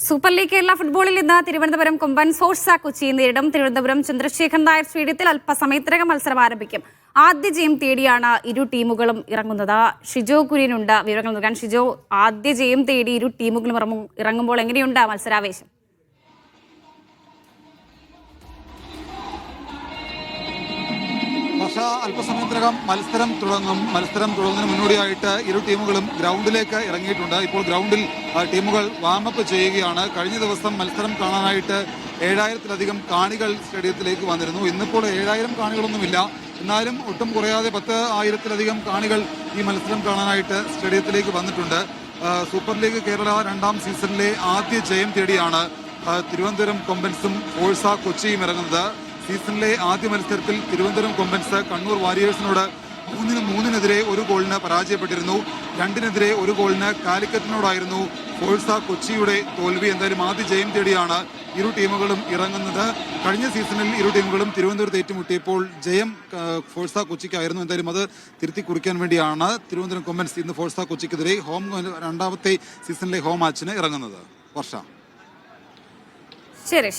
Super league Kerala ഫുട്ബോളിൽ ഇന്ന് തിരുവനന്തപുരം കൊമ്പൻ ഫോഴ്സ കൊച്ചിയെ നേരിടും. തിരുവനന്തപുരം ചന്ദ്രശേഖരൻ നായർ സ്റ്റേഡിയത്തിൽ അല്പസമയത്തിനകം മത്സരം ആരംഭിക്കും. ആദ്യ ജയം തേടിയാണ് ഇരു ടീമുകളും ഇറങ്ങുന്നത്. ഷിജോ കുര്യനുണ്ട് വിവരങ്ങൾ നൽകാൻ. ഷിജോ, ആദ്യ ജയം തേടി ഇരു ടീമുകളും ഇറങ്ങുമ്പോൾ എങ്ങനെയുണ്ട് മത്സരാവേശം? പക്ഷേ അല്പസമയത്തിനകം മത്സരം തുടങ്ങുന്നതിന് മുന്നോടിയായിട്ട് ഇരു ടീമുകളും ഗ്രൗണ്ടിലേക്ക് ഇറങ്ങിയിട്ടുണ്ട്. ഇപ്പോൾ ഗ്രൗണ്ടിൽ ടീമുകൾ വാമപ്പ് ചെയ്യുകയാണ്. കഴിഞ്ഞ ദിവസം മത്സരം കാണാനായിട്ട് 7000-ലധികം കാണികൾ സ്റ്റേഡിയത്തിലേക്ക് വന്നിരുന്നു. ഇന്നിപ്പോൾ 7000 കാണികളൊന്നുമില്ല. എന്നാലും ഒട്ടും കുറയാതെ 10,000-ലധികം കാണികൾ ഈ മത്സരം കാണാനായിട്ട് സ്റ്റേഡിയത്തിലേക്ക് വന്നിട്ടുണ്ട്. സൂപ്പർ ലീഗ് കേരള 2ാം സീസണിലെ ആദ്യ ജയം തേടിയാണ് തിരുവനന്തപുരം കൊമ്പൻസും ഫോഴ്സ കൊച്ചിയും ഇറങ്ങുന്നത്. സീസണിലെ ആദ്യ മത്സരത്തിൽ തിരുവനന്തപുരം കൊമ്പൻസ് കണ്ണൂർ വാരിയേഴ്സിനോട് 3-3 ഒരു ഗോളിന് പരാജയപ്പെട്ടിരുന്നു. 2-1 ഗോളിന് കാലിക്കറ്റിനോടായിരുന്നു ഫോഴ്സ കൊച്ചിയുടെ തോൽവി. എന്തായാലും ആദ്യ ജയം തേടിയാണ് ഇരു ടീമുകളും ഇറങ്ങുന്നത്. കഴിഞ്ഞ സീസണിൽ ഇരു ടീമുകളും തിരുവനന്തപുരത്ത് ഏറ്റുമുട്ടിയപ്പോൾ ജയം ഫോഴ്സ കൊച്ചിക്കായിരുന്നു. എന്തായാലും അത് തിരുത്തി കുറിക്കാൻ വേണ്ടിയാണ് തിരുവനന്തപുരം കൊമ്പൻസ് ഇന്ന് ഫോഴ്സ കൊച്ചിക്കെതിരെ 2ാമത്തെ സീസണിലെ ഹോം മാച്ചിന് ഇറങ്ങുന്നത്. വർഷ ശരി.